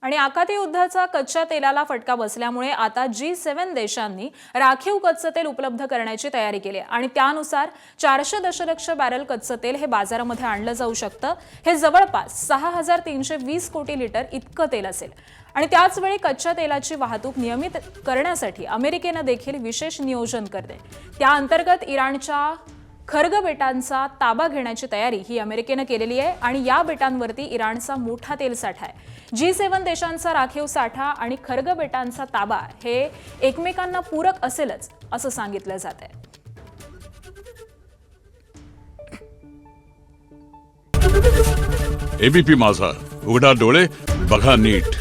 आणि आखाती युद्धाचा कच्च्या तेलाला फटका बसल्यामुळे आता G7 देशांनी राखीव कच्चं तेल उपलब्ध करण्याची तयारी केली आहे आणि त्यानुसार 400 दशलक्ष बॅरल कच्चं तेल हे बाजारामध्ये आणलं जाऊ शकतं। हे जवळपास 6320 कोटी लिटर इतकं तेल असेल आणि त्याच वेळी कच्च्या तेलाची वाहतूक नियमित करण्यासाठी अमेरिकेने देखील विशेष नियोजन करते। त्या अंतर्गत इराणच्या खर्ग बेटांचा ताबा घेण्याची तयारी ही अमेरिकेने केलेली आहे आणि या बेटांवरती इराणचा मोठा तेल साठा आहे। G7 देशांचा राखीव साठा आणि खर्ग बेटांचा ताबा हे एकमेकांना पूरक असेलच असं सांगितलं जातंय। एबीपी माझा, उघडा डोळे बघा नीट।